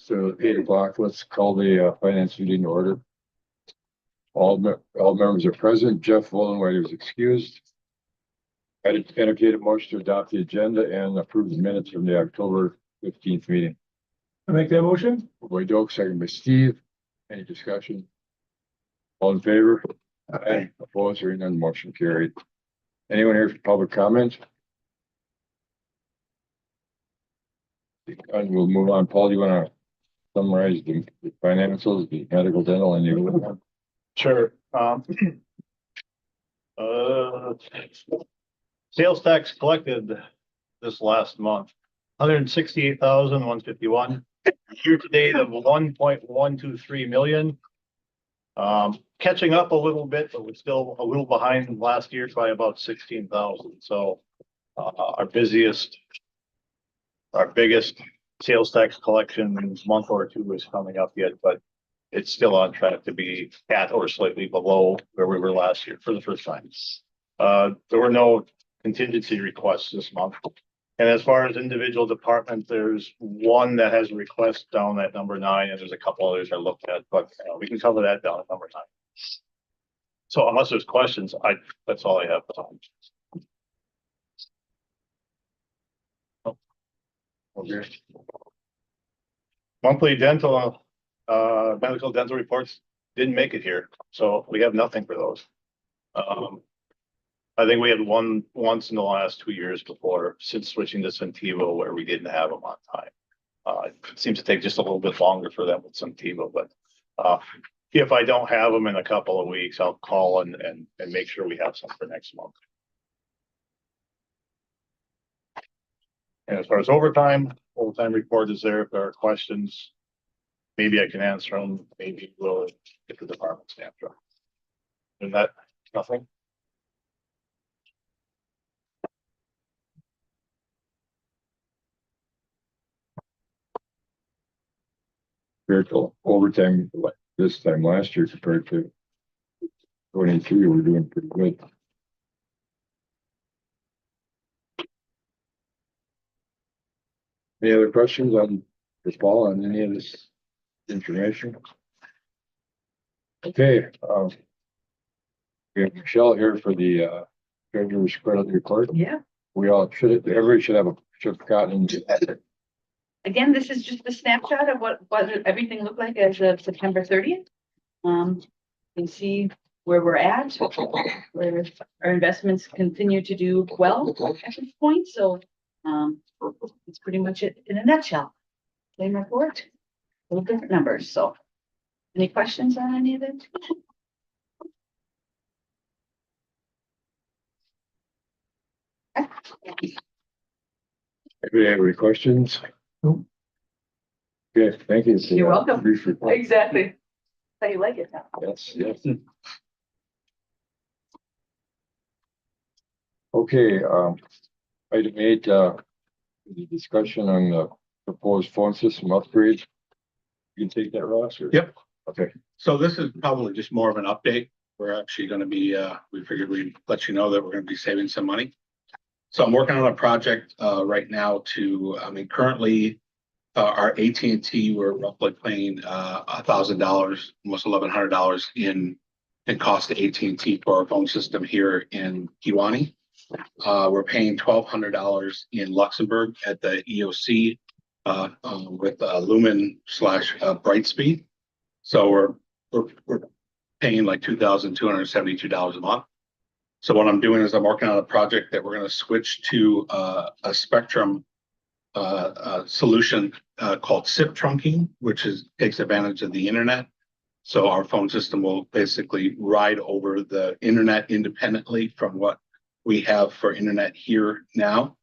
So 8 o'clock, let's call the finance meeting to order. All members are present. Jeff Wallenwhite is excused. I entertain a motion to adopt the agenda and approve the minutes from the October 15th meeting. I make that motion. Boyd Oak, second by Steve. Any discussion? All in favor? Aye. Opposed, hearing none, motion carried. Anyone here for public comment? And we'll move on. Paul, do you want to summarize the financials, the medical, dental, and the other one? Sure. Sales tax collected this last month, 168,151. Year to date of 1.123 million. Catching up a little bit, but we're still a little behind last year by about 16,000. So our biggest sales tax collection month or two is coming up yet, but it's still on track to be at or slightly below where we were last year for the first time. There were no contingency requests this month. And as far as individual departments, there's one that has a request down at number 9, and there's a couple others I looked at, but we can cover that down at number 9. So unless there's questions, that's all I have. Okay. Monthly dental, medical dental reports didn't make it here, so we have nothing for those. I think we had one once in the last 2 years before, since switching to Centivo, where we didn't have them on time. It seems to take just a little bit longer for them with Centivo, but if I don't have them in a couple of weeks, I'll call and make sure we have some for next month. And as far as overtime report is there. If there are questions, maybe I can answer them. Maybe we'll get the department stamped. And that, nothing. Compared to overtime this time last year compared to 23, we're doing pretty good. Any other questions on this, Paul, on any of this information? Okay, we have Michelle here for the treasurer's credit report. Yeah, Everybody should have gotten. again, this is just a snapshot of what everything looked like as of September 30th. You can see where we're at, where our investments continue to do well at this point. So it's pretty much it in a nutshell. Same report, a little different numbers. So any questions on any of it? Anybody have any questions? No. Okay, thank you. You're welcome. Brief report. Exactly. How you like it now? Yes. Okay, item 8, the discussion on the proposed phone system upgrade. You can take that, Ross? Or? Yep. Okay. So this is probably just more of an update. We're actually going to be, we figured we'd let you know that we're going to be saving some money. So I'm working on a project right now currently our AT&T, we're roughly paying $1,000, almost $1,100 in cost to AT&T for our phone system here in Kewaunee. We're paying $1,200 in Luxembourg at the EOC with Lumen / Brightspeed. So we're paying like $2,272 a month. So what I'm doing is I'm working on a project that we're going to switch to a Spectrum solution called SIP trunking, which takes advantage of the internet. So our phone system will basically ride over the internet independently from what we have for internet here now,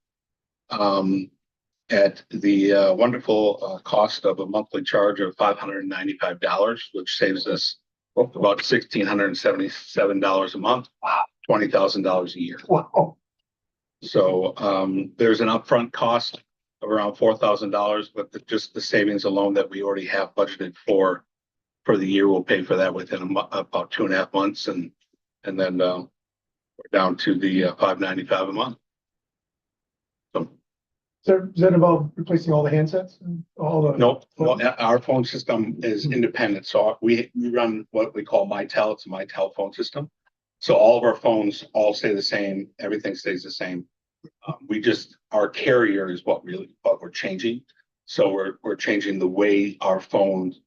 at the wonderful cost of a monthly charge of $595, which saves us about $1,677 a month. Wow. $20,000 a year. Wow. So there's an upfront cost of around $4,000, but just the savings alone that we already have budgeted for the year, we'll pay for that within about 2.5 months, and then we're down to the $595 a month. So Does that involve replacing all the handsets and all the? No, our phone system is independent, so we run what we call MyTel, it's a MyTel phone system. So all of our phones all stay the same, everything stays the same. Our carrier is what we're changing. So we're changing the way our phones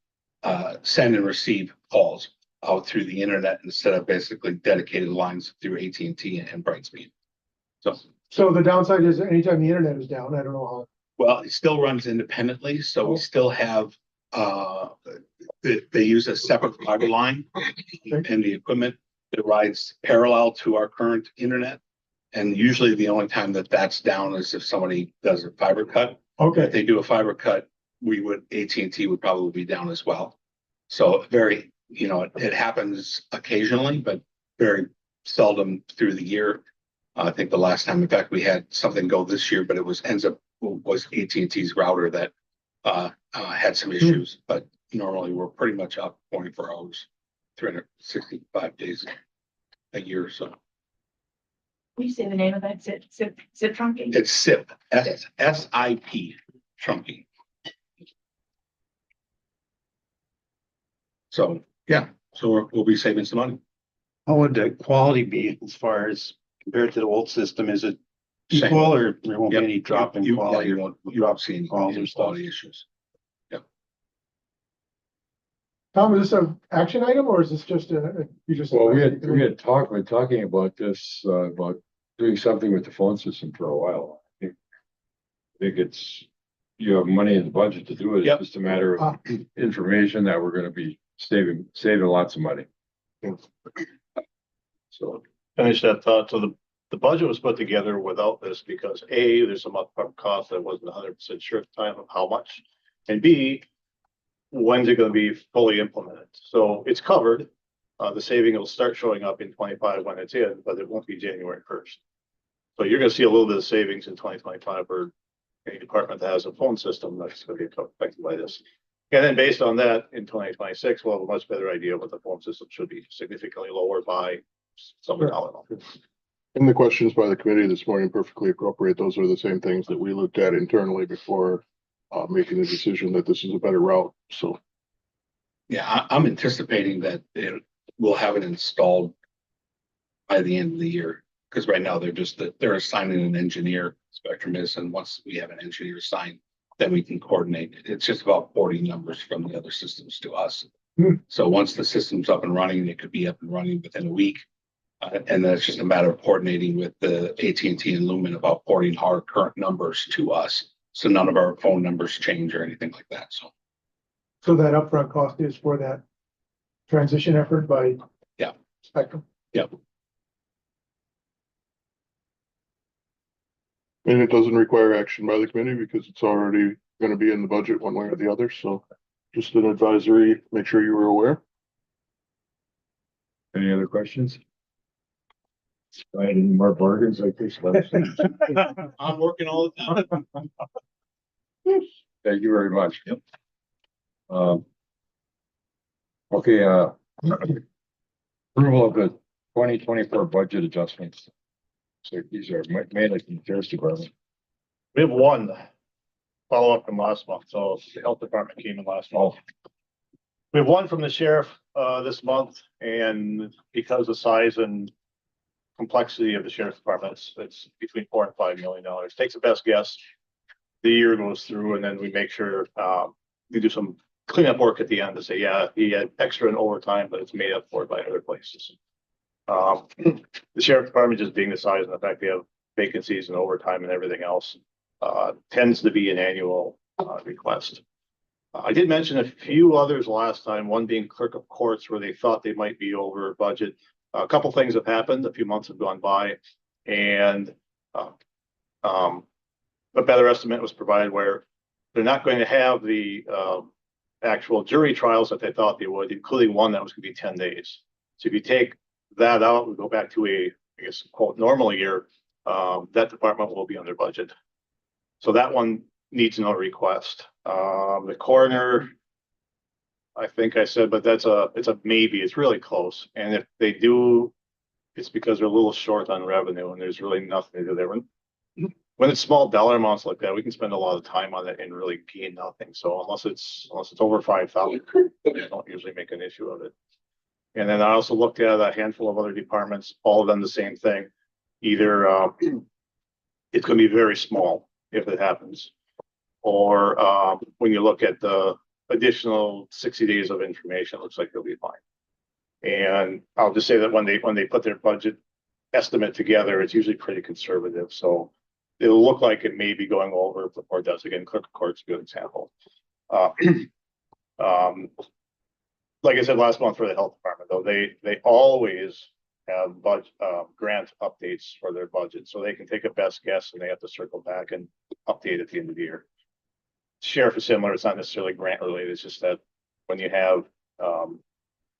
send and receive calls out through the internet instead of basically dedicated lines through AT&T and Brightspeed. So the downside is anytime the internet is down, I don't know how. Well, it still runs independently, so we still have, they use a separate fiber line and the equipment that rides parallel to our current internet. And usually the only time that that's down is if somebody does a fiber cut. If Okay, they do a fiber cut, AT&T would probably be down as well. So very, it happens occasionally, but very seldom through the year. I think the last time, in fact, we had something go this year, but it was AT&T's router that had some issues. But normally we're pretty much up 24 hours, 365 days a year or so. Can you say the name of that? Zip trunking? It's SIP, SIP trunking. So, yeah, so we'll be saving some money. How would the quality be as far as compared to the old system? Is it Same. equal or there won't be Yep. any drop in You quality? won't see any Calls or stuff. quality issues. Tom, is this an action item or is this just you just? Well, we had talking about this, about doing something with the phone system for a while. I think you have money in the budget to do it. Yep. It's just a matter of information that we're gonna be saving lots of money. So, Finish that thought. So the budget was put together without this because there's some upfront cost that wasn't 100% sure at the time of how much. And B, when's it gonna be fully implemented? So it's covered. The saving will start showing up in 25 when it's in, but it won't be January 1st. So you're gonna see a little bit of savings in 2025 for any department that has a phone system that's gonna be affected by this. And then based on that, in 2026, we'll have a much better idea what the phone system should be significantly lower by some dollar. And the questions by the committee this morning perfectly appropriate. Those are the same things that we looked at internally before making the decision that this is a better route. So Yeah, I'm anticipating that we'll have it installed by the end of the year. Because right now they're assigning an engineer, Spectrum is, and once we have an engineer assigned, then we can coordinate. It's just about porting numbers from the other systems to us. So once the system's up and running, it could be up and running within a week. And then it's just a matter of coordinating with the AT&T and Lumen about porting our current numbers to us. So none of our phone numbers change or anything like that. So that upfront cost is for that transition effort by. Yeah. Spectrum. Yep. and it doesn't require action by the committee because it's already going to be in the budget one way or the other. So just an advisory, make sure you were aware. any other questions? Any more bargains like this? I'm working all the time. Thank you very much. Yep. Okay, approval of the 2024 budget adjustments. So these are mainly from the sheriff's department. We have one follow-up from last month. So the health department came in last month. We have one from the sheriff this month, and because the size and complexity of the sheriff's department, it's between $4 and $5 million. Takes a best guess. The year goes through, and then we make sure we do some cleanup work at the end to say, yeah, he had extra in overtime, but it's made up for by other places. The sheriff department, just being the size and the fact they have vacancies and overtime and everything else, tends to be an annual request. I did mention a few others last time, one being clerk of courts where they thought they might be over budget. A couple things have happened, a few months have gone by, and a better estimate was provided where they're not going to have the actual jury trials that they thought they would, including one that was going to be 10 days. So if you take that out, we go back to I guess, quote, normal year, that department will be under budget. So that one needs no request. The coroner, I think I said, but it's a maybe. It's really close. And if they do, it's because they're a little short on revenue and there's really nothing to do there. when it's small dollar amounts like that, we can spend a lot of time on it and really gain nothing. So unless it's over 5,000, we don't usually make an issue of it. And then I also looked at a handful of other departments, all of them the same thing. Either it's going to be very small if it happens, or when you look at the additional 60 days of information, it looks like they'll be fine. And I'll just say that when they put their budget estimate together, it's usually pretty conservative. So it'll look like it may be going over before it does. Again, clerk of court's a good example. Like I said last month for the health department, though, they always have grant updates for their budget, so they can take a best guess and they have to circle back and update at the end of the year. Sheriff is similar. It's not necessarily grant related. It's just that when you have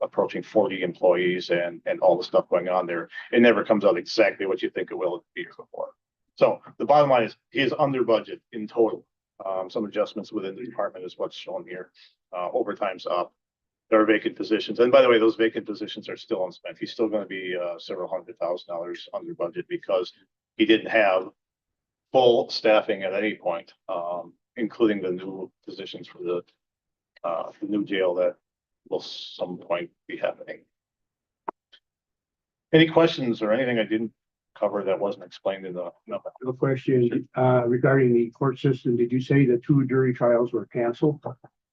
approaching 40 employees and all the stuff going on there, it never comes out exactly what you think it will be before. So the bottom line is he is under budget in total. Some adjustments within the department is what's shown here. Overtime's up. There are vacant positions. And by the way, those vacant positions are still unspent. He's still going to be several $100,000 under budget because he didn't have full staffing at any point, including the new positions for the new jail that will some point be happening. Any questions or anything I didn't cover that wasn't explained in the? No. No question, regarding the court system. Did you say the 2 jury trials were canceled?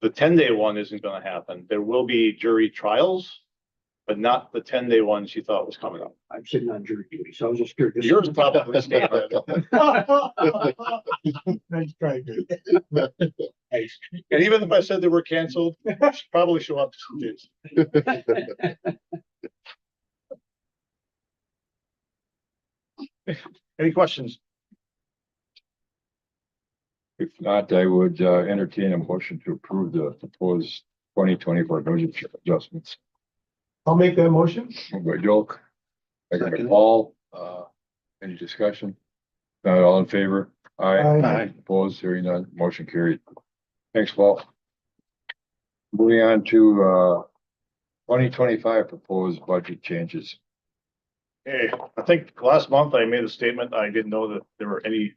The 10-day one isn't going to happen. There will be jury trials, but not the 10-day one she thought was coming up. I'm sitting on jury duty, so I was just curious. Yours probably stayed. Nice try. And even if I said they were canceled, I should probably show up to some days. Any questions? If not, I would entertain a motion to approve the proposed 2024 budget adjustments. I'll make that motion. Moved by Joe. Second by Second. Paul. Any discussion? Not all in favor? Aye. Opposed, hearing none, motion carried. Thanks, Paul. Moving on to 2025 proposed budget changes. Hey, I think last month I made a statement. I didn't know that there were any.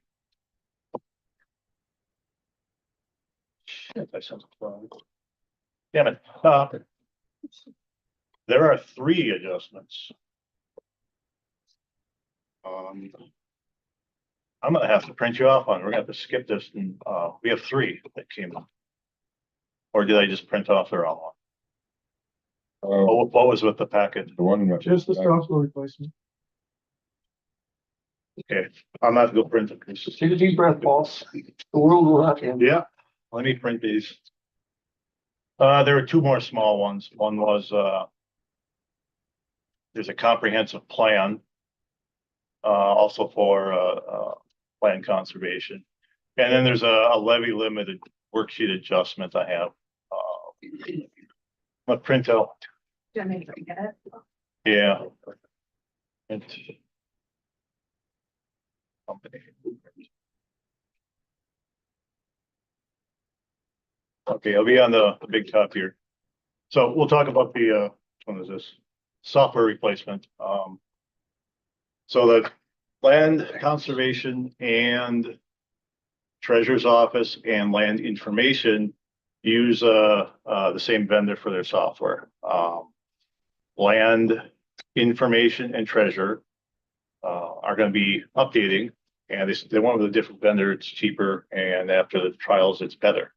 Shit, I sent it wrong. Damn it. There are 3 adjustments. I'm gonna have to print you off on. We're gonna have to skip this, and we have 3 that came up. Or did I just print off the wrong one? What was with the packet? The one that. Just the Strasbourg replacement. Okay, I'm gonna have to go print it. Take a deep breath, boss. The world will not end. Yeah, let me print these. There were 2 more small ones. One was there's a comprehensive plan, also for land conservation. And then there's a levy limited worksheet adjustment I have. A printout. Do I make it? Yeah. Company. Okay, I'll be on the big top here. So we'll talk about the what is this? Software replacement. So the land conservation and treasurer's office and land information use the same vendor for their software. Land information and treasure are going to be updating, and they went with a different vendor. It's cheaper, and after the trials, it's better.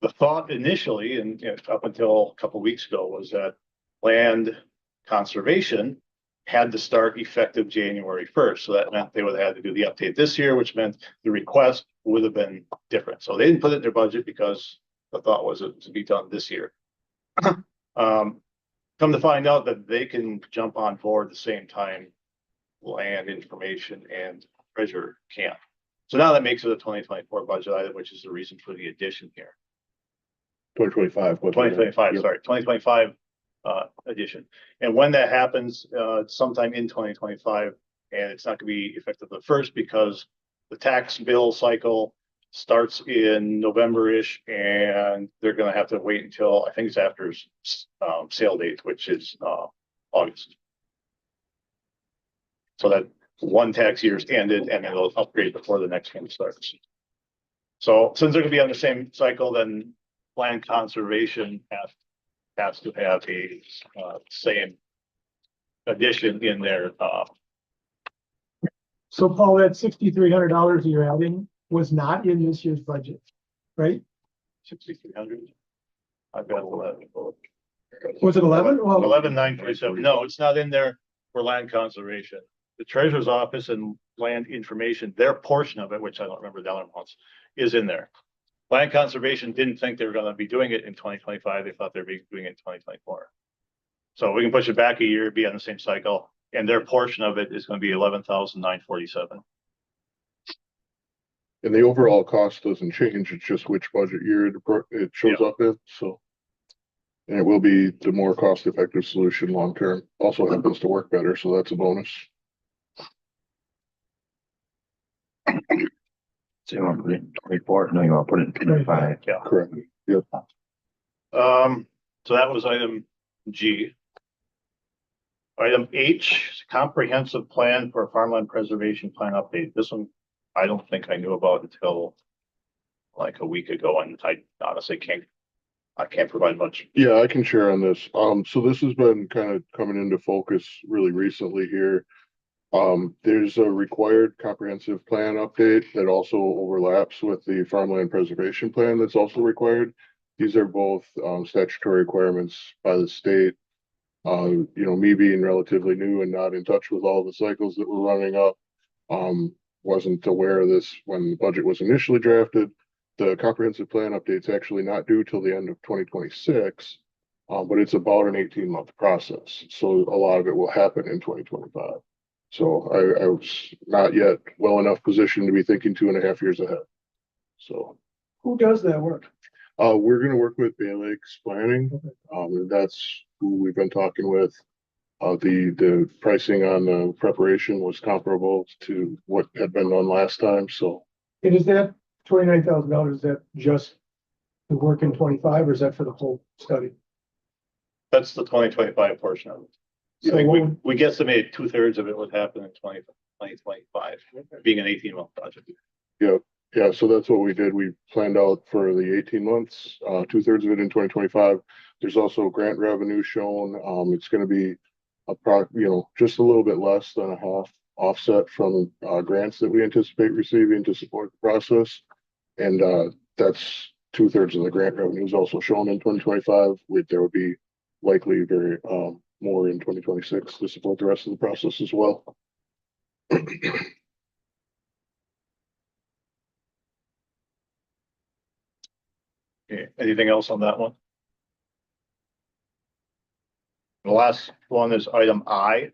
The thought initially, and up until a couple of weeks ago, was that land conservation had to start effective January 1st. So that meant they would have had to do the update this year, which meant the request would have been different. So they didn't put it in their budget because the thought was it to be done this year. Come to find out that they can jump on board at the same time land information and treasure can't. So now that makes it a 2024 budget item, which is the reason for the addition here. 2025. 2025, sorry, 2025 addition. And when that happens, sometime in 2025, and it's not gonna be effective the 1st because the tax bill cycle starts in November-ish, and they're gonna have to wait until, I think it's after sale date, which is August. So one tax year's ended and then it'll upgrade before the next one starts. So since they're gonna be on the same cycle, then land conservation has to have a same addition in their So Paul, that $6,300 you're adding was not in this year's budget, right? 6,300. I've got 11. Was it 11? Well, 11,947. No, it's not in there for land conservation. The treasurer's office and land information, their portion of it, which I don't remember dollar amounts, is in there. Land conservation didn't think they were going to be doing it in 2025. They thought they'd be doing it in 2024. So we can push it back a year, be on the same cycle, and their portion of it is going to be 11,947. And the overall cost doesn't change, it's just which budget year it shows up in, so. And it will be the more cost-effective solution long-term, also happens to work better, so that's a bonus. So you want to put it in 24? No, you want to put it in 25? Yeah. Correct. Yep. So that was item G. Item H, comprehensive plan for farmland preservation plan update. This one, I don't think I knew about until like a week ago, and I honestly can't provide much. Yeah, I can share on this. So this has been kind of coming into focus really recently here. There's a required comprehensive plan update that also overlaps with the farmland preservation plan that's also required. These are both statutory requirements by the state. You know, me being relatively new and not in touch with all the cycles that were running up, wasn't aware of this when the budget was initially drafted. The comprehensive plan update's actually not due till the end of 2026, but it's about an 18-month process. So a lot of it will happen in 2025. So I was not yet well enough positioned to be thinking 2.5 years ahead. So who does that work? we're going to work with Bay Lakes Planning. And that's who we've been talking with. The pricing on the preparation was comparable to what had been done last time. So And is that $29,000, is that just the work in 25 or is that for the whole study? That's the 2025 portion of it. So I think what- we guesstimate 2/3 of it would happen in 2025, being an 18-month project. yeah, so that's what we did. We planned out for the 18 months, 2/3 of it in 2025. There's also grant revenue shown. It's going to be just a little bit less than a half offset from grants that we anticipate receiving to support the process. And that's 2/3 of the grant revenue is also shown in 2025. There would be likely very more in 2026 to support the rest of the process as well. Okay, anything else on that one? The last one is item I.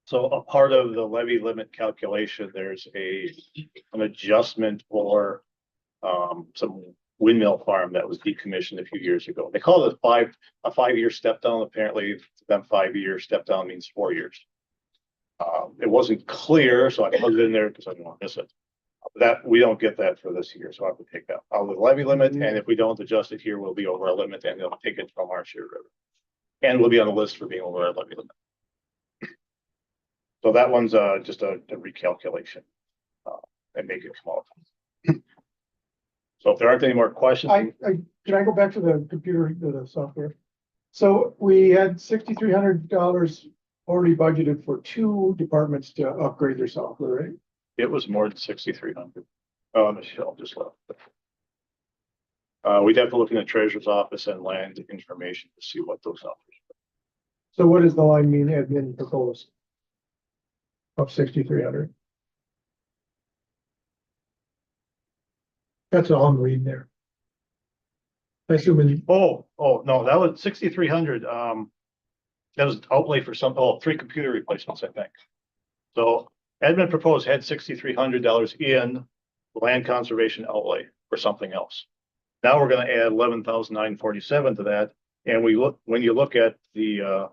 So a part of the levy limit calculation, there's an adjustment for some windmill farm that was decommissioned a few years ago. They call it a 5-year step down. Apparently, to them 5-year step down means 4 years. It wasn't clear, so I put it in there because I didn't want to miss it. That we don't get that for this year, so I have to take that out of the levy limit. And if we don't adjust it here, we'll be over our limit, and they'll take it from our share river, and we'll be on the list for being over our levy limit. So that one's just a recalculation and make it come out. So if there aren't any more questions, Can I go back to the computer, the software? So we had $6,300 already budgeted for 2 departments to upgrade their software, right? it was more than 6,300. Oh, Michelle just left. We'd have to look in the treasurer's office and land information to see what those numbers are. So what does the line mean admin proposed? Of 6,300? That's all I'm reading there. I assume in, Oh, no, that was 6,300. That was outlay for 3 computer replacements, I think. So admin proposed had $6,300 in land conservation outlay for something else. Now we're going to add 11,947 to that. And when you look at the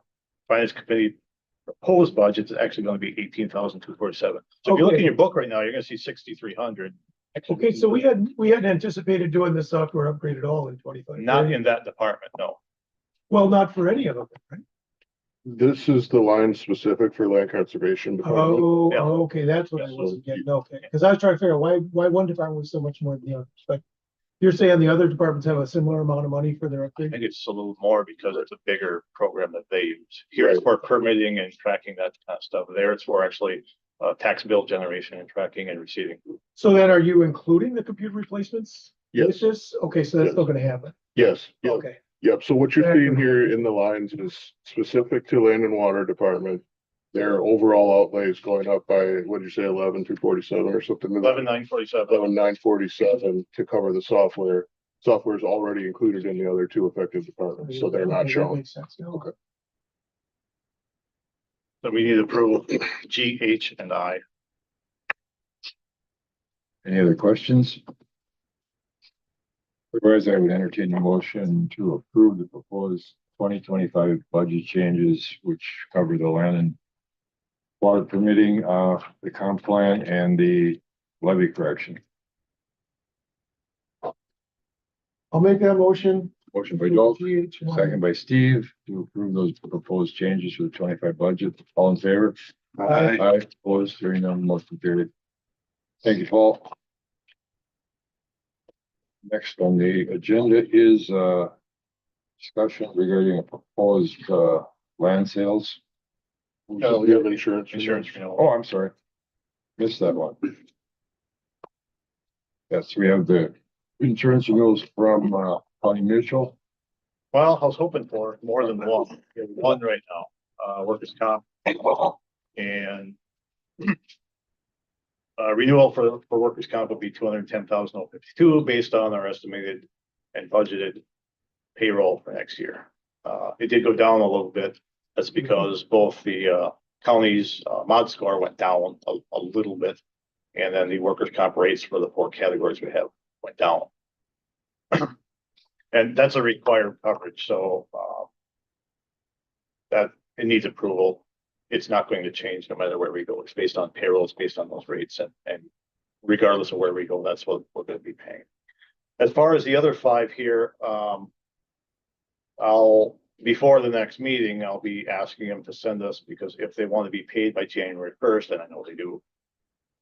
finance committee proposed budget, it's actually going to be 18,247. So if you look in your book right now, you're going to see 6,300. okay, so we hadn't anticipated doing this software upgrade at all in 25. Not in that department, no. Well, not for any of them, right? This is the line specific for land conservation department. Oh, Yeah. okay, that's what I Yeah. wasn't getting, okay, because I was trying to figure out why one department was so much more than the others, but you're saying the other departments have a similar amount of money for their I upgrade? think it's a little more because it's a bigger program that they use. Here it's for permitting and tracking that kind of stuff. There it's for actually tax bill generation and tracking and receiving. So then are you including the computer replacements? With Yes, this? Okay, so that's Yes. still gonna happen, yes, yep, okay. yep. So what you're seeing here in the lines is specific to land and water department. Their overall outlay is going up by, what did you say, 11,247 or something? 11,947. 11,947 to cover the software. Software is already included in the other two affected departments, so they're Okay, not that shown. makes sense, yeah, okay. So we need approval, G, H, and I. Any other questions? Otherwise, I would entertain a motion to approve the proposed 2025 budget changes, which cover the land and water permitting, the comp plan and the levy correction. I'll make that motion. Motion by Joel, GH1. second by Steve, to approve those proposed changes for the 25 budget. All in favor? Aye. Aye, opposed, hearing none, motion carried. Thank you, Paul. Next on the agenda is discussion regarding a proposed land sales. We have insurance. Insurance renewal. Oh, I'm sorry. Missed that one. Yes, we have the insurance renewals from County Mutual. Well, I was hoping for more than one. We have one right now, workers' comp. And renewal for workers' comp would be 210,052 based on our estimated and budgeted payroll for next year. It did go down a little bit. That's because both the county's mod score went down a little bit. And then the workers' comp rates for the four categories we have went down. And that's a required coverage, so that it needs approval. It's not going to change no matter where we go. It's based on payroll, it's based on those rates, and regardless of where we go, that's what we're gonna be paying. As far as the other five here, before the next meeting, I'll be asking them to send us, because if they want to be paid by January 1st, and I know they do,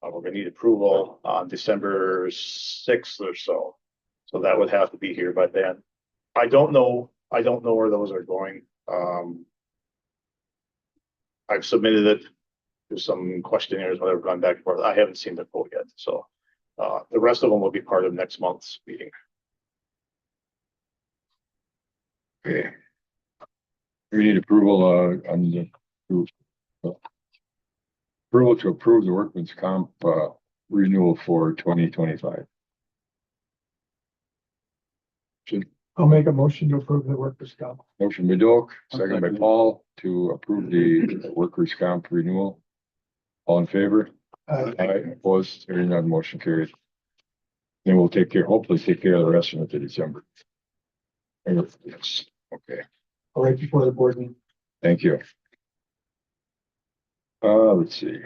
we're gonna need approval on December 6th or so. So that would have to be here by then. I don't know where those are going. I've submitted it to some questionnaires, whatever, gone back and forth. I haven't seen the quote yet, so the rest of them will be part of next month's meeting. Okay. We need approval on the approval to approve the workman's comp renewal for 2025. I'll make a motion to approve the workers' comp. Motion by Doak, second by Paul, to approve the workers' comp renewal. All in favor? Aye. Aye, opposed, hearing none, motion carried. Then we'll hopefully take care of the rest of it to December. Yes, okay, Right before the board meeting. thank you. Let's see.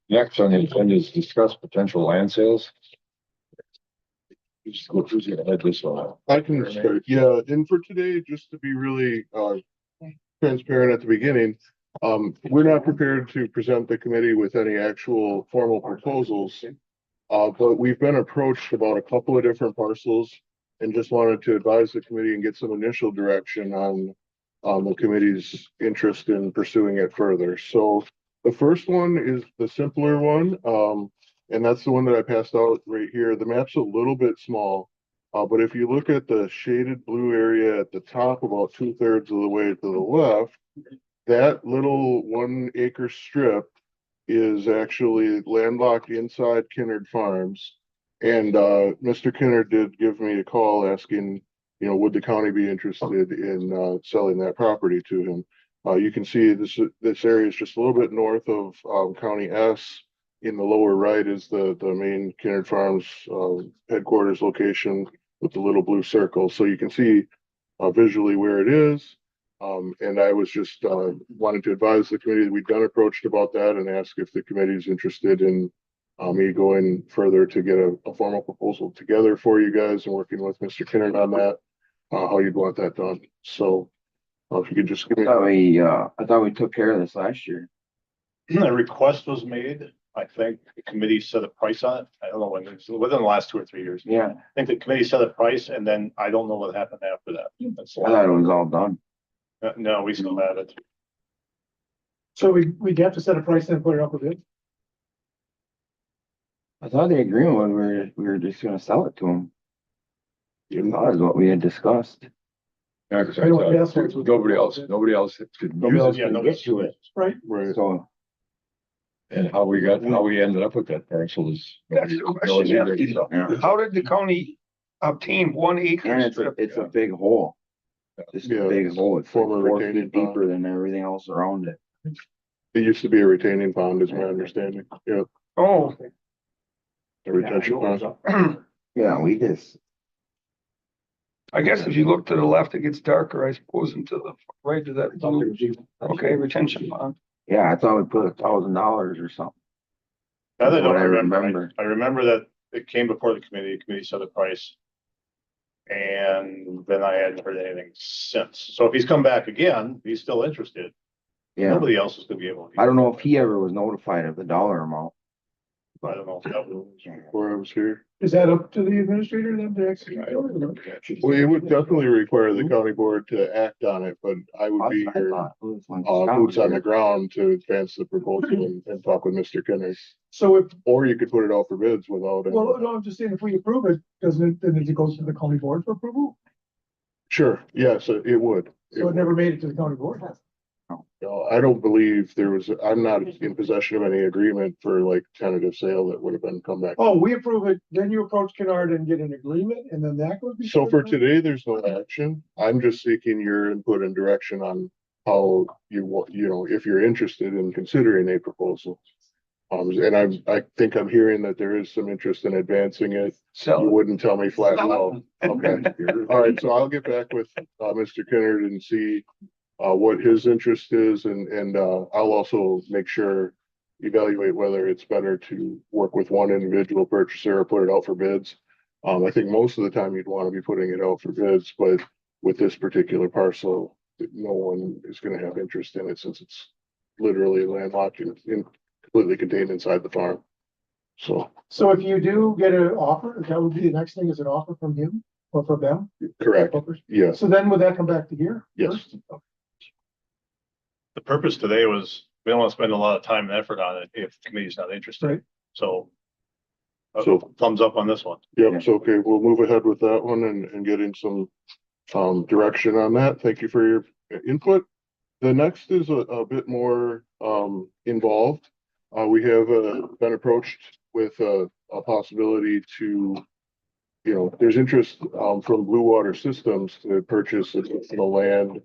Next on the agenda is discuss potential land sales. Who's gonna head this one? I can start, yeah, and for today, just to be really transparent at the beginning, we're not prepared to present the committee with any actual formal proposals. But we've been approached about a couple of different parcels and just wanted to advise the committee and get some initial direction on the committee's interest in pursuing it further. So the first one is the simpler one. And that's the one that I passed out right here. The map's a little bit small, but if you look at the shaded blue area at the top, about 2/3 of the way to the left, that little 1 acre strip is actually landlocked inside Kinnard Farms. And Mr. Kinnard did give me a call asking, would the county be interested in selling that property to him? You can see this area is just a little bit north of County S. In the lower right is the main Kinnard Farms headquarters location with the little blue circle. So you can see visually where it is. And I was just wanting to advise the committee that we've been approached about that and ask if the committee is interested in me going further to get a formal proposal together for you guys and working with Mr. Kinnard on that, how you'd want that done. So If you could just give me, I thought we took care of this last year. A request was made. I think the committee set a price on it. I don't know when, it's within the last 2 or 3 years. Yeah, I think the committee set a price and then I don't know what happened after that. That's, I thought it was all done. no, we still have it. So we'd have to set a price and put it up with it. I thought the agreement was we were just gonna sell it to them. That is what we had discussed. Yeah, because I don't guess what's- nobody else could Nobody use else it. Yeah, can nobody get to it. Right. right, So, And how we ended up with that parcel is. That's the question, yeah. yeah. How did the county obtain 1 acre? And it's a big hole. Just a Yeah, big hole. It's like former 4 retaining feet pond. deeper than everything else around it. it used to be a retaining pond is my understanding, yeah, Oh, a retention pond. Yeah, we just, I guess if you look to the left, it gets darker, I suppose, and to the right of that blue. Okay, retention pond. yeah, I thought we put $1,000 or something. Now that I That's what I remember, remember. I remember that it came before the committee set a price. And then I hadn't heard anything since. So if he's come back again, he's still interested. Yeah, Nobody else is gonna be able to. I don't know if he ever was notified of the dollar amount. I don't know if that was. Before I was here. Is that up to the administrator then to execute? Well, it would definitely require the county board to act on it, but I would be I here, thought it was when boots on the Scott ground to advance the proposal and talk with Mr. Kinner. So if, Or you could put it out for bids without it. well, no, I'm just saying, if we approve it, doesn't it, then it goes to the county board for approval? Sure, yes, it would. So it never made it to the county board? No, I don't believe there was, I'm not in possession of any agreement for like tentative sale that would have been come back. Oh, we approve it, then you approach Kennard and get an agreement, and then that would be. So for today, there's no action. I'm just seeking your input and direction on how you want, if you're interested in considering a proposal. And I think I'm hearing that there is some interest in advancing it. You So, wouldn't tell me flat no. Okay. All right, so I'll get back with Mr. Kennard and see what his interest is and I'll also make sure evaluate whether it's better to work with one individual purchaser or put it out for bids. I think most of the time you'd want to be putting it out for bids, but with this particular parcel, no one is going to have interest in it since it's literally landlocked and completely contained inside the farm. So, So if you do get an offer, that would be the next thing is an offer from him or from them? correct, yes, So then would that come back to here? yes. first? The purpose today was, we don't want to spend a lot of time and effort on it if the committee's not interested. Right. So. So- Thumbs up on this one. Yep, so okay, we'll move ahead with that one and getting some direction on that. Thank you for your input. The next is a bit more involved. We have been approached with a possibility to, there's interest from Blue Water Systems to purchase the land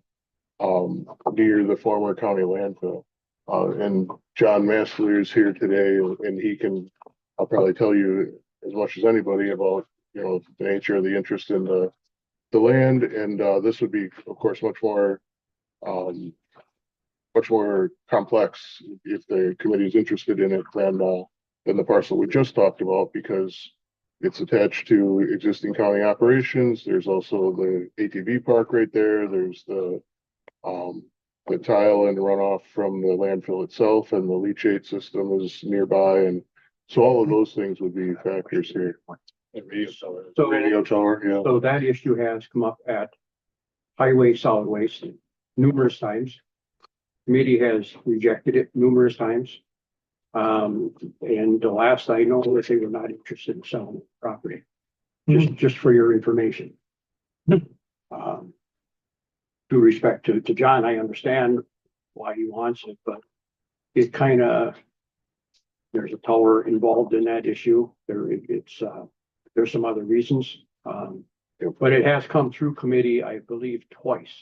near the former county landfill. And John Massler is here today and he can, I'll probably tell you as much as anybody about, the nature of the interest in the land. And this would be, of course, much more complex if the committee is interested in it than the parcel we just talked about, because it's attached to existing county operations. There's also the ATV park right there. There's the tile and runoff from the landfill itself, and the leachate system is nearby. And so all of those things would be factors here. So, Radio tower, yeah. so that issue has come up at Highway Solid Waste numerous times. Committee has rejected it numerous times. And the last I know that they were not interested in selling the property. Just for your information. Due respect to John, I understand why he wants it, but it kind of, there's a tower involved in that issue. There's some other reasons. But it has come through committee, I believe, twice.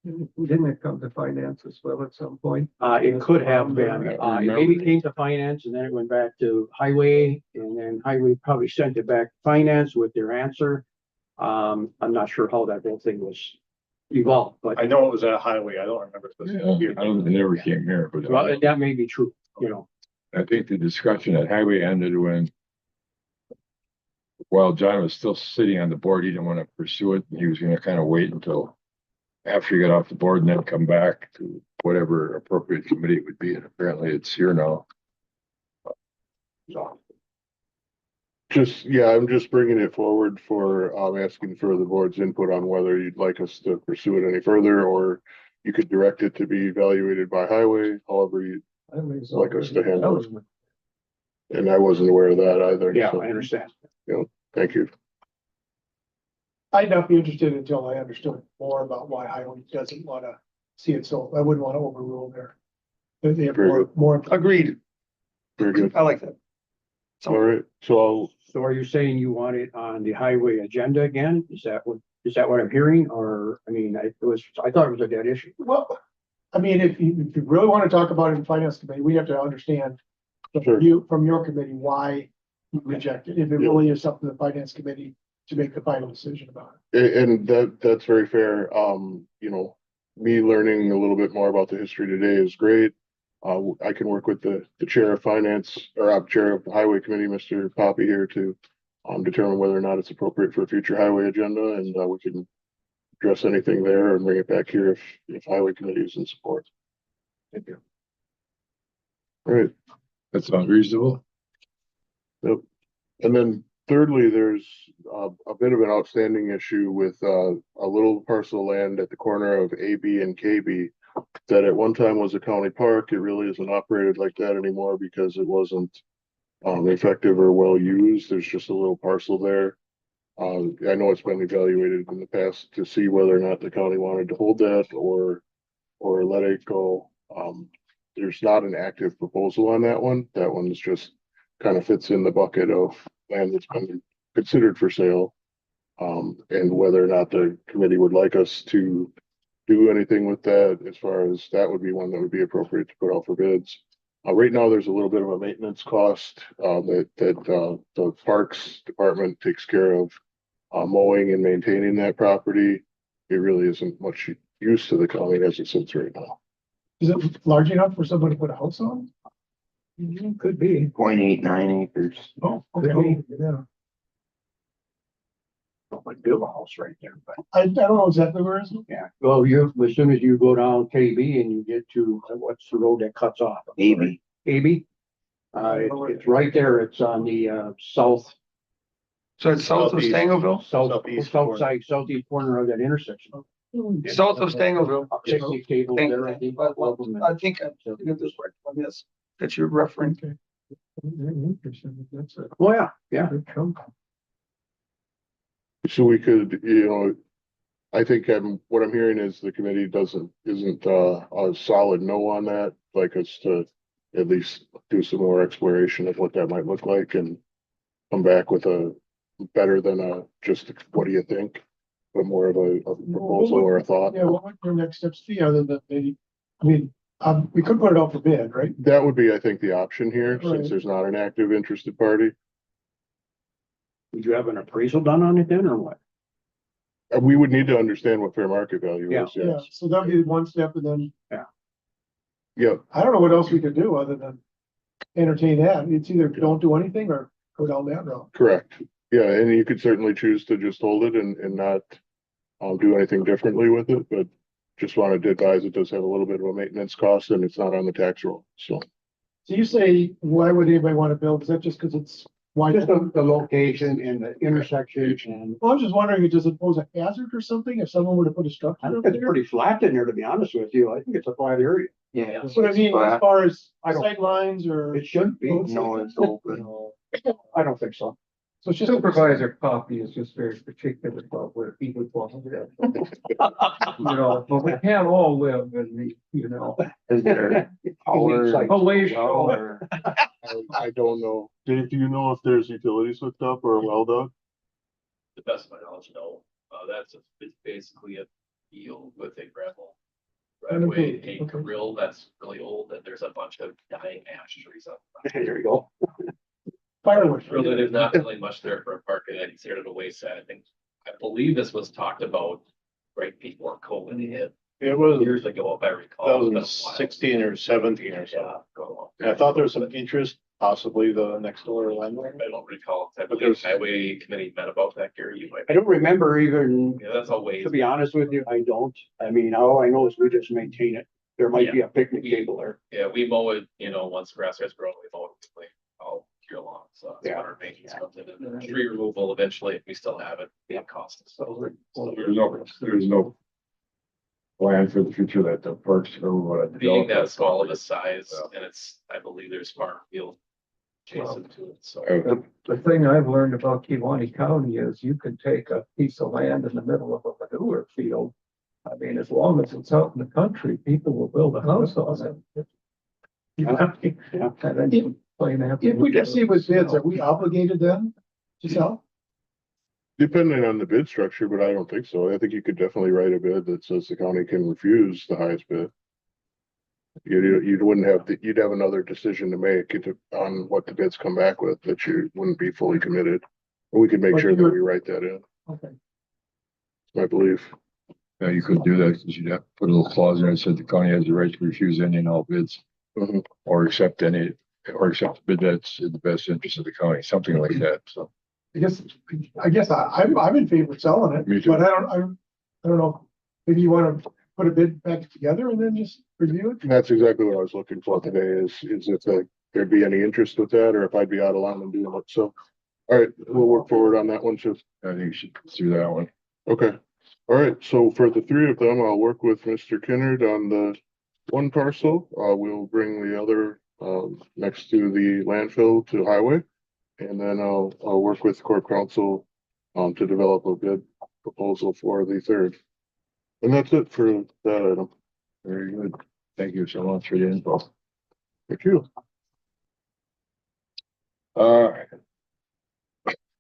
didn't it come to finance as well at some point? It could have been, it maybe came to finance and then it went back to highway, and then highway probably sent it back to finance with their answer. I'm not sure how that whole thing was evolved, but I know it was at Highway. I don't remember. If it was Yeah, here. I don't, it never came here, but well, that may be true, I think the discussion at Highway ended when, while John was still sitting on the board, he didn't want to pursue it. He was going to kind of wait until after you get off the board and then come back to whatever appropriate committee it would be. And apparently it's here now. So, Just, yeah, I'm just bringing it forward for, asking for the board's input on whether you'd like us to pursue it any further, or you could direct it to be evaluated by highway, however you'd like us to handle it. And I wasn't aware of that either. Yeah, so, I understand. Thank you. I'd not be interested until I understood more about why Highway doesn't wanna see it, so I wouldn't wanna overrule their. They have Very more. Agreed. Very good. I like that. All right, so So are you saying you want it on the highway agenda again? Is that what I'm hearing? Or, I mean, I thought it was a dead issue. Well, I mean, if you really wanna talk about it in finance committee, we have to understand. Sure. From your committee, why you reject it, if it really is something the finance committee to make the final decision about it. And that's very fair. Me learning a little bit more about the history today is great. I can work with the chair of finance or chair of the highway committee, Mr. Poppy here to determine whether or not it's appropriate for a future highway agenda, and we can address anything there and bring it back here if highway committee is in support. Thank you. All right. that sounds reasonable. Yep. And then thirdly, there's a bit of an outstanding issue with a little parcel of land at the corner of AB and KB that at one time was a county park. It really isn't operated like that anymore because it wasn't effective or well used. There's just a little parcel there. I know it's been evaluated in the past to see whether or not the county wanted to hold that or let it go. There's not an active proposal on that one. That one is just kind of fits in the bucket of land that's been considered for sale. And whether or not the committee would like us to do anything with that, as far as that would be one that would be appropriate to put out for bids. Right now, there's a little bit of a maintenance cost that the Parks Department takes care of mowing and maintaining that property. It really isn't much use to the county as it sits right now. Is it large enough for somebody to put a house on? Could be. 0.89 acres. Oh, Could okay, be. yeah. Like build a house right there, but I don't know exactly where it is. yeah. Well, as soon as you go down KB and you get to, what's the road that cuts off? Maybe. AB? It's right there. It's on the south. So it's south of Southeast. Stangleville, Southeast South corner. side, southeast corner of that intersection. south of Stangleville. Picnic tables there, I think. I think I get this right on this that you're referring to. That's it. Oh, yeah, yeah. So we could, I think what I'm hearing is the committee isn't a solid no on that, like us to at least do some more exploration of what that might look like and come back with a better than just what do you think, but more of a proposal or a thought. Yeah, what would your next steps be other than maybe, I mean, we could put it out for bid, right? That would be, I think, the option here, Right. since there's not an active interested party. Would you have an appraisal done on it then, or what? We would need to understand what fair market value Yeah. is, Yeah, yes. so that'd be one step, and then Yeah, I don't know what else we could do other than entertain that. It's either don't do anything or go down that road. correct. Yeah, and you could certainly choose to just hold it and not do anything differently with it, but just wanted to advise it does have a little bit of a maintenance cost and it's not on the tax roll, so. So you say, why would anybody want to build? Is that just because it's wide? Just the location and the intersection, and Well, I'm just wondering, does it pose a hazard or something if someone were to put a structure I up think it's there? pretty flat in there, to be honest with you. I think it's a flat area. Yeah. But I mean, as far as I don't- sight lines or, It shouldn't be. No, it's open. I don't think so. so it's just. Supervisor Coffey is just very particular about where he would want to live. But we can't all live in the, Is there power? It's like- palatial. Or- I don't know. Dave, do you know if there's utilities hooked up or a well dug? The best of my knowledge, no. It's basically a field with a gravel driveway, a Okay. grill that's really old, and there's a bunch of dying ash trees up. There you go. Fireworks. Really, there's not really much there for a park, and I consider it a wayside. I believe this was talked about right before COVID hit, It was years ago, if I recall. It's been a while. 2016 or 17 or so. Yeah, go on. And I thought there was some interest possibly the next door landlord. I don't recall. I But believe there's- highway committee met about that, Gary. You might. I don't remember even, Yeah, that's all ways. to be honest with you, I don't. I mean, all I know is we just maintain it. There might be a picnic table there. Yeah, we mow it, once grass has grown, we mow it like all year long. So that's Yeah. what our maintenance comes in. And then tree removal eventually, if we still have it, it costs us. So There's no plan for the future that the parks or what. Being that small of a size and I believe there's farm field adjacent to it, so. The thing I've learned about Kewaunee County is you can take a piece of land in the middle of a manure field. I mean, as long as it's out in the country, people will build a house on it. Yeah. And then you plain have. If we receive with bids, are we obligated then to sell? Depending on the bid structure, but I don't think so. I think you could definitely write a bid that says the county can refuse the highest bid. You wouldn't have, you'd have another decision to make on what the bids come back with, that you wouldn't be fully committed. We could make sure that we write that in, Okay. I believe. Yeah, you could do that, because you'd have to put a little clause in there that said the county has the right to refuse any and all bids. Mhm. Or accept the bid that's in the best interest of the county, something like that, so. I guess I'm in favor of selling it, Me too. but I don't know. Maybe you want to put a bid back together and then just review it? And that's exactly what I was looking for today is if there'd be any interest with that, or if I'd be out of line in doing it, so. All right, we'll work forward on that one too. I think you should do that one. Okay, all right, so for the three of them, I'll work with Mr. Kinnard on the one parcel. We'll bring the other next to the landfill to highway. And then I'll work with Corp Council to develop a bid proposal for the third. And that's it for that item. Very good. Thank you so much for the info. Thank you.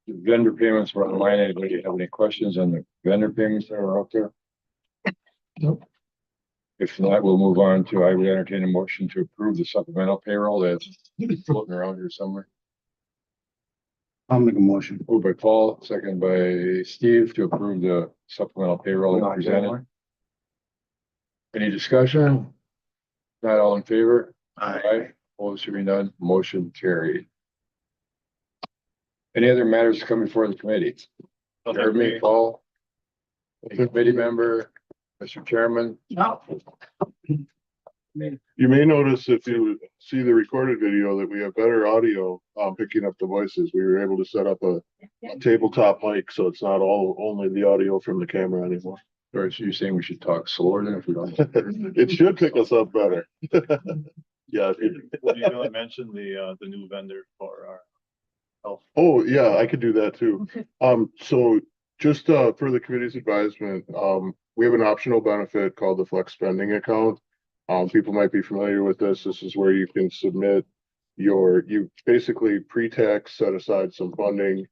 Vendor payments were online. Anybody have any questions on the vendor payments that are out there? Nope. If not, we'll move on to, I would entertain a motion to approve the supplemental payroll that's floating around here somewhere. I'll make a motion. Moved by Paul, second by Steve to approve the supplemental payroll as presented. Any discussion? Not all in favor? Aye. Opposed, hearing none, motion carried. Any other matters coming before the committee? Jeremy, Paul, a committee member, Mr. Chairman. No. You may notice if you see the recorded video that we have better audio picking up the voices. We were able to set up a tabletop mic, so it's not only the audio from the camera anymore. Or so you're saying we should talk slower than if we don't? It should pick us up better. Yeah. Would you really mention the new vendor for our health? Oh, yeah, I could do that too. So just for the committee's advisement, we have an optional benefit called the flex spending account. People might be familiar with this. This is where you can submit you basically pre-tax set aside some funding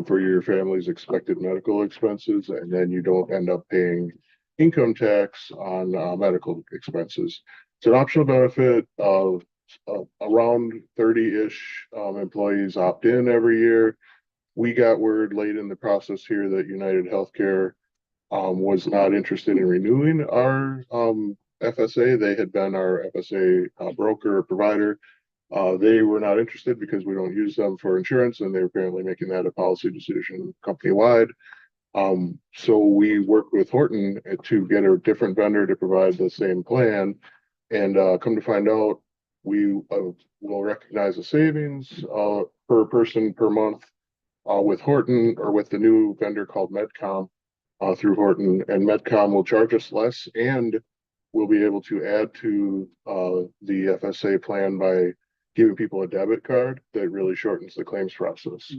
for your family's expected medical expenses, and then you don't end up paying income tax on medical expenses. It's an optional benefit of around 30-ish employees opt in every year. We got word late in the process here that United Healthcare was not interested in renewing our FSA. They had been our FSA broker or provider. They were not interested because we don't use them for insurance, and they're apparently making that a policy decision company-wide. So we worked with Horton to get a different vendor to provide the same plan, and come to find out, we will recognize a savings per person per month with Horton, or with the new vendor called Medcom through Horton, and Medcom will charge us less, and we'll be able to add to the FSA plan by giving people a debit card that really shortens the claims process.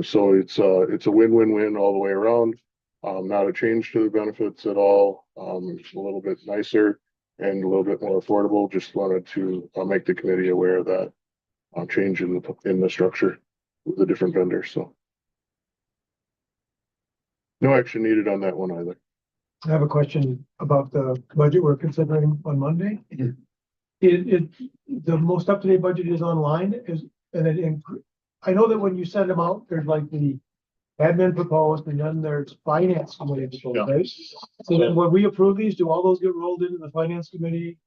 So it's a win-win-win all the way around. Not a change to the benefits at all. It's a little bit nicer and a little bit more affordable. Just wanted to make the committee aware of that change in the structure with the different vendors. So no action needed on that one either. I have a question about the budget we're considering on Monday. The most up-to-date budget is online, I know that when you send them out, there's like the admin proposed, and then there's finance committee proposed, right? So then when we approve these, do all those get rolled into the finance committee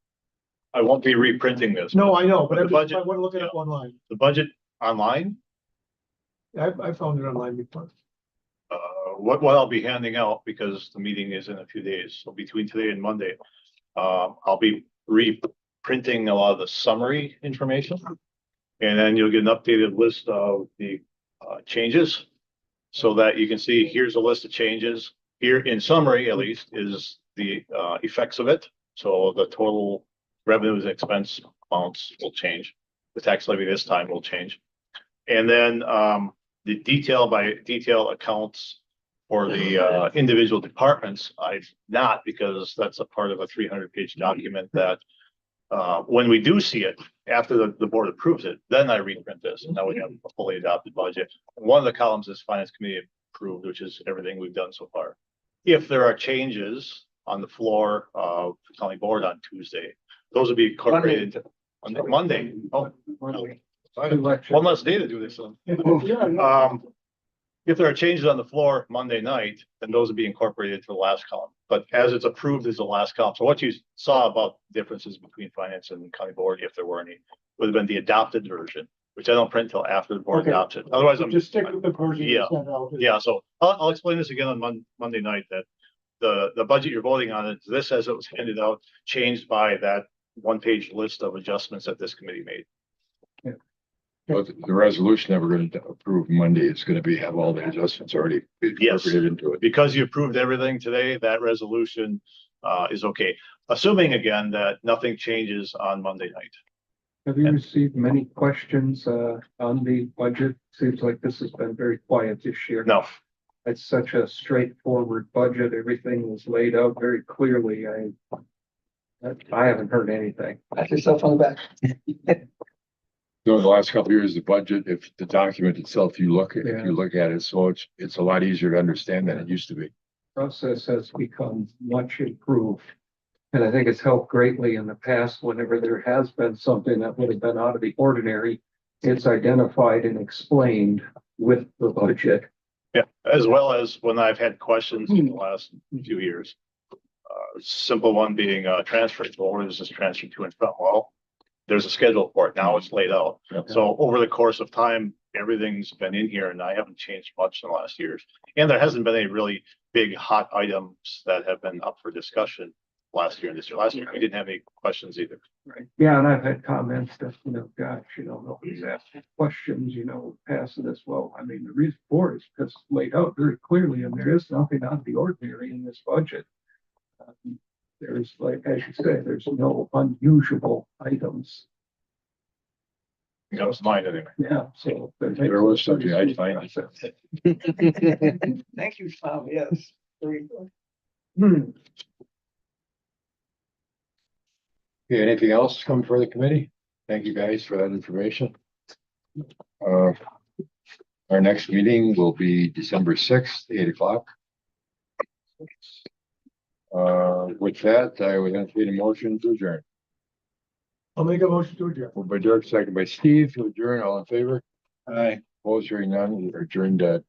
I won't be reprinting this. No, I know, but The I budget- want to look it up online. The budget online, I found it online before. what I'll be handing out, because the meeting is in a few days, so between today and Monday, I'll be reprinting a lot of the summary information. And then you'll get an updated list of the changes, so that you can see, here's a list of changes. Here, in summary, at least, is the effects of it. So the total revenues and expense amounts will change. The tax levy this time will change. And then the detail by detail accounts for the individual departments, I've not, because that's a part of a 300-page document that when we do see it, after the board approves it, then I reprint this, and now we have a fully adopted budget. One of the columns is finance committee approved, which is everything we've done so far. If there are changes on the floor of the county board on Tuesday, those will be incorporated on Monday. Oh, one less day to do this. If there are changes on the floor Monday night, then those will be incorporated to the last column. But as it's approved is the last column. So what you saw about differences between finance and county board, if there were any, would have been the adopted version, which I don't print until after the board Okay. adopts it. Otherwise, I'm Just stick with the version. you Yeah. sent out. yeah. So I'll explain this again on Monday night, that the budget you're voting on, it this as it was handed out, changed by that one-page list of adjustments that this committee made. But the resolution that we're going to approve Monday is going to have all the adjustments already incorporated into it. Because you approved everything today, that resolution is okay. Assuming again that nothing changes on Monday night. Have you received many questions on the budget? Seems like this has been very quiet this year. No, It's such a straightforward budget. Everything was laid out very clearly. I haven't heard anything. Pat yourself on the back. So the last couple of years, the budget, if the document itself, if you look at it, so it's a lot easier to understand than it used to be. Process has become much improved. And I think it's helped greatly in the past. Whenever there has been something that would have been out of the ordinary, it's identified and explained with the budget. yeah, as well as when I've had questions in the last few years. Simple one being transfers. Well, where does this transfer to and from? Well, there's a schedule for it. Now it's laid out. So over the course of time, everything's been in here, and I haven't changed much in the last years. And there hasn't been any really big hot items that have been up for discussion last year and this year. Last year, we didn't have any questions either. Right. Yeah, and I've had comments that, gosh, nobody's asking questions, passing this. Well, I mean, the reason for it is because it's laid out very clearly, and there is nothing out of the ordinary in this budget. There's, like, as you say, there's no unusual items. That was mine anyway. Yeah, so. There was something I'd find. Thank you, Tom. Yes. Very good. Okay, anything else come for the committee? Thank you guys for that information. Our next meeting will be December 6th, 8:00. With that, I would entertain a motion to adjourn. I'll make a motion to adjourn. Moved by Dirk, second by Steve, to adjourn, all in favor? Aye. Opposed, hearing none, we are adjourned at